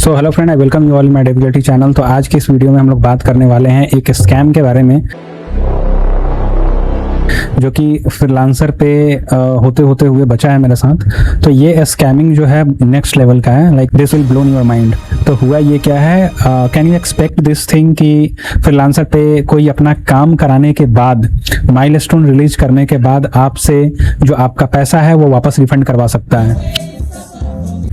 So hello friend, I welcome you all my डेविलिटी channel. तो आज की इस वीडियो में हम लोग बात करने वाले हैं एक स्कैम के बारे में जो कि फ्रीलांसर पे होते होते हुए बचा है मेरे साथ। तो ये स्कैमिंग जो है नेक्स्ट लेवल का है, like this will blown your mind. तो हुआ ये क्या है, can you expect this thing कि फ्रीलांसर पे कोई अपना काम कराने के बाद, माइलस्टोन रिलीज करने के बाद आपसे जो आपका पैसा है वो वापस रिफंड करवा सकता है।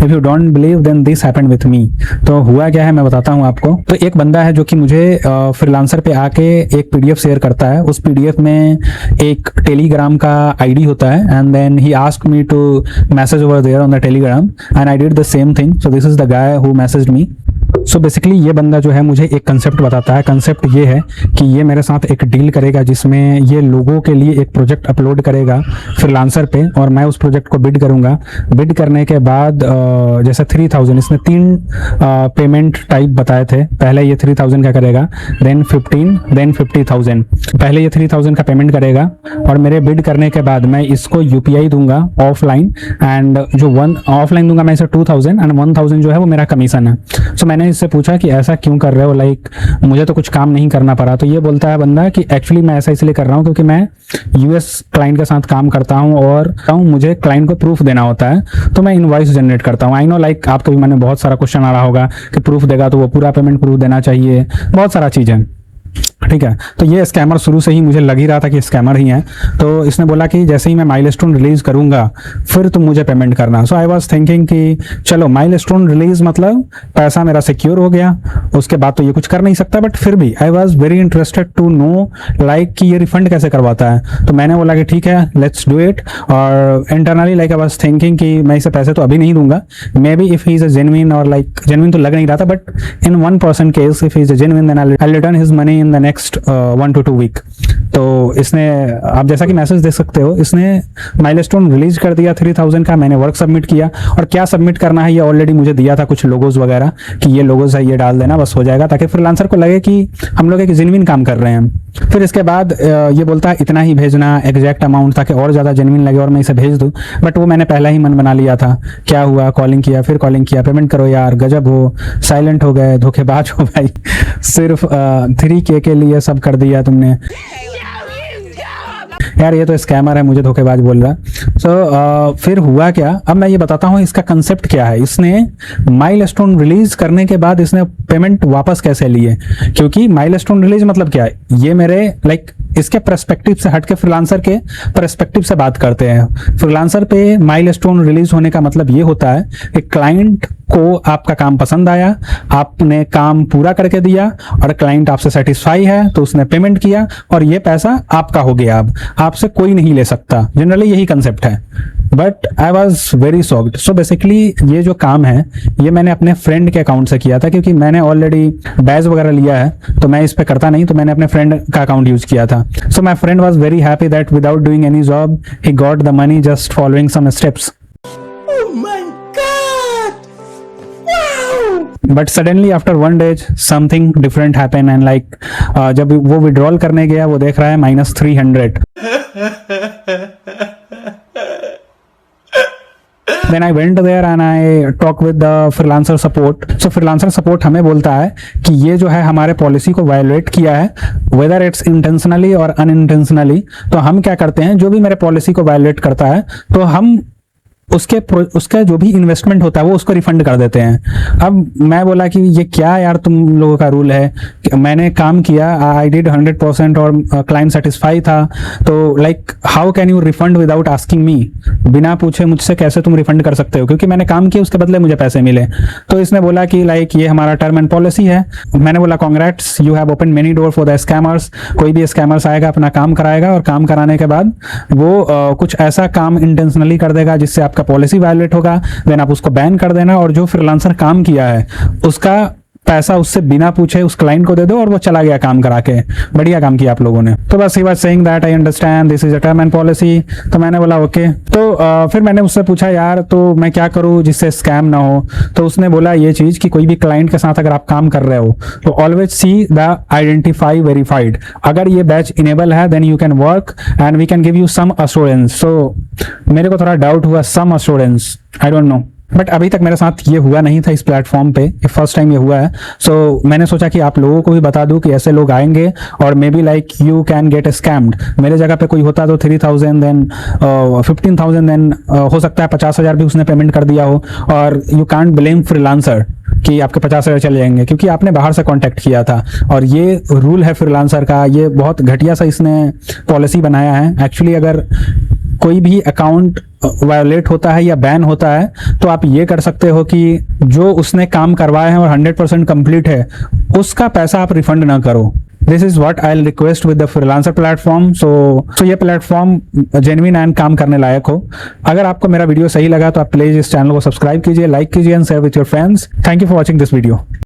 If you don't believe then this happened with me। तो हुआ क्या है मैं बताता हूँ आपको। तो एक बंदा है जो कि मुझे फ्रीलांसर पे आके एक पीडीएफ शेयर करता है। उस पीडीएफ में एक टेलीग्राम का आईडी होता है and then he asked me to message over there on the Telegram and I did the same thing. So this is the guy who messaged me. So basically ये बंदा जो है मुझे एक कंसेप्ट बताता है। कंसेप्ट ये है कि ये मेरे साथ एक डील करेगा जिसमें ये लोगों के लिए एक प्रोजेक्ट अपलोड करेगा फ्रीलांसर पे और मैं उस प्रोजेक्ट को बिड करूंगा। बिड करने के बाद जैसे 3000, इसने 3 पेमेंट टाइप बताए थे। पहले ये 3000 का करेगा, देन 15, देन 50,000। पहले ये 3000 का पेमेंट करेगा और मेरे बिड करने के बाद मैं इसको यूपीआई दूंगा ऑफलाइन, एंड जो ऑफलाइन दूंगा मैं इसे 2000 एंड 1000 जो है वो मेरा कमीशन है। सो मैंने इससे पूछा कि ऐसा क्यों कर रहे हो, लाइक मुझे तो कुछ काम नहीं करना पड़ा। तो ये बोलता है बंदा कि एक्चुअली मैं ऐसा इसलिए कर रहा हूँ क्योंकि मैं यूएस क्लाइंट के साथ काम करता हूँ और मुझे क्लाइंट को प्रूफ देना होता है, तो मैं इनवॉइस जनरेट करता हूँ। आई नो लाइक आपको भी मैंने बहुत सारा क्वेश्चन आ रहा होगा कि प्रूफ देगा तो वो पूरा पेमेंट प्रूफ देना चाहिए, बहुत सारा चीज़ है, ठीक है। तो ये स्कैमर शुरू से ही मुझे लग ही रहा था कि स्कैमर ही है। तो इसने बोला कि जैसे ही मैं माइलस्टोन रिलीज करूंगा फिर तुम मुझे पेमेंट करना। सो आई वाज थिंकिंग कि चलो माइलस्टोन रिलीज मतलब पैसा मेरा सिक्योर हो गया, उसके बाद तो ये कुछ कर नहीं सकता, बट फिर भी I was very interested to know like कि ये रिफंड कैसे करवाता है। तो मैंने बोला कि ठीक है, लेट्स डू इट। और internally like I was thinking कि मैं इसे पैसे तो अभी नहीं दूंगा, maybe if he is a genuine, और लाइक जेन्युइन तो लग नहीं रहा था, but in 1% case if he is a genuine then I return his money in the next 1 to 2 week. तो इसने, आप जैसा कि मैसेज देख सकते हो, इसने माइलस्टोन रिलीज कर दिया 3000 का। मैंने वर्क सबमिट किया और क्या सबमिट करना है ये ऑलरेडी मुझे दिया था, कुछ लोगोज वगैरह कि ये लोगोज है, ये डाल देना, बस हो जाएगा, ताकि फ्रीलांसर को लगे कि हम लोग एक जेन्युइन काम कर रहे हैं। फिर इसके बाद ये बोलता है इतना ही भेजना, एग्जैक्ट अमाउंट, ताकि और ज़्यादा जेन्युइन लगे और मैं इसे भेज दूँ। बट वो मैंने पहला ही मन बना लिया था। क्या हुआ, कॉलिंग किया, फिर कॉलिंग किया, पेमेंट करो यार, गजब हो, साइलेंट हो गए, धोखेबाज हो भाई, सिर्फ 3K के लिए सब कर दिया तुमने यार, ये तो स्कैमर है, मुझे धोखेबाज बोल रहा। सो फिर हुआ क्या, अब मैं ये बताता हूँ इसका कंसेप्ट क्या है। इसने माइलस्टोन रिलीज करने के बाद इसने पेमेंट वापस कैसे लिए, क्योंकि माइलस्टोन रिलीज मतलब क्या है, ये मेरे लाइक इसके पर्सपेक्टिव से हट के फ्रीलांसर के पर्सपेक्टिव से बात करते हैं। फ्रीलांसर पे माइलस्टोन रिलीज होने का मतलब ये होता है कि क्लाइंट को आपका काम पसंद आया, आपने काम पूरा करके दिया और क्लाइंट आपसे सेटिस्फाई है तो उसने पेमेंट किया और ये पैसा आपका हो गया। अब आपसे कोई नहीं ले सकता, जनरली यही कंसेप्ट है। But I was very shocked. So basically ये जो काम है ये मैंने अपने फ्रेंड के अकाउंट से किया था, क्योंकि मैंने ऑलरेडी बैच वगैरह लिया है तो मैं इस पे करता नहीं, तो मैंने अपने फ्रेंड का अकाउंट यूज किया था। So my friend was very happy that without doing any job he got the money just following some steps. But suddenly after 1 day something different happen and like जब वो withdrawal करने गया वो देख रहा है -300। Then I went there and I talked with the freelancer support. So freelancer support हमें बोलता है कि ये जो है हमारे पॉलिसी को वायोलेट किया है, whether it's intentionally और unintentionally। तो हम क्या करते हैं, जो भी मेरे पॉलिसी को वायोलेट करता है तो हम उसका जो भी इन्वेस्टमेंट होता है वो उसको रिफंड कर देते हैं। अब मैं बोला कि ये क्या यार तुम लोगों का रूल है, मैंने काम किया, आई डिड 100% और क्लाइंट सेटिस्फाई था, तो like how can you refund without asking me, बिना पूछे मुझसे कैसे तुम रिफंड कर सकते हो, क्योंकि मैंने काम किया उसके बदले मुझे पैसे मिले। तो इसने बोला कि लाइक ये हमारा टर्म एंड पॉलिसी है। मैंने बोला congrats, you have open many door for the scammers. कोई भी स्कैमर्स आएगा अपना काम कराएगा और काम कराने के बाद वो कुछ ऐसा काम इंटेंशनली कर देगा जिससे आपका पॉलिसी वायलेट होगा, देन आप उसको बैन कर देना और जो फ्रीलांसर काम किया है उसका पैसा उससे बिना पूछे उस क्लाइंट को दे दो और वो चला गया काम करा के। बढ़िया काम किया आप लोगों ने। तो बस he was saying that I understand this is a term and policy. तो मैंने बोला ओके। तो फिर मैंने उससे पूछा यार तो मैं क्या करूं जिससे स्कैम ना हो। तो उसने बोला ये चीज कि कोई भी क्लाइंट के साथ अगर आप काम कर रहे हो तो always see the identify verified. अगर ये बैच इनेबल है then you can work and we can give you some assurance. So मेरे को थोड़ा डाउट हुआ, some assurance, I don't know but अभी तक मेरे साथ ये हुआ नहीं था इस प्लेटफॉर्म पे, ये फर्स्ट टाइम ये हुआ है। सो मैंने सोचा कि आप लोगों को भी बता दूं कि ऐसे लोग आएंगे और may be like you can get scammed. मेरे जगह पे कोई होता तो 3,000 देन 15,000 देन हो सकता है 50,000 भी उसने पेमेंट कर दिया हो, और यू कांट ब्लेम फ्रीलांसर कि आपके 50,000 चले जाएंगे क्योंकि आपने बाहर से कांटेक्ट किया था। और ये रूल है फ्रीलांसर का, ये बहुत घटिया सा इसने पॉलिसी बनाया है। एक्चुअली अगर कोई भी अकाउंट वायोलेट होता है या बैन होता है तो आप ये कर सकते हो कि जो उसने काम करवाया है और 100% कंप्लीट है उसका पैसा आप रिफंड ना करो। This is what I request with the freelancer platform. So ये प्लेटफॉर्म जेन्युइन एंड काम करने लायक हो। अगर आपको मेरा वीडियो सही लगा तो आप प्लीज इस चैनल को सब्सक्राइब कीजिए, लाइक कीजिए and share with your friends. Thank you for watching this video.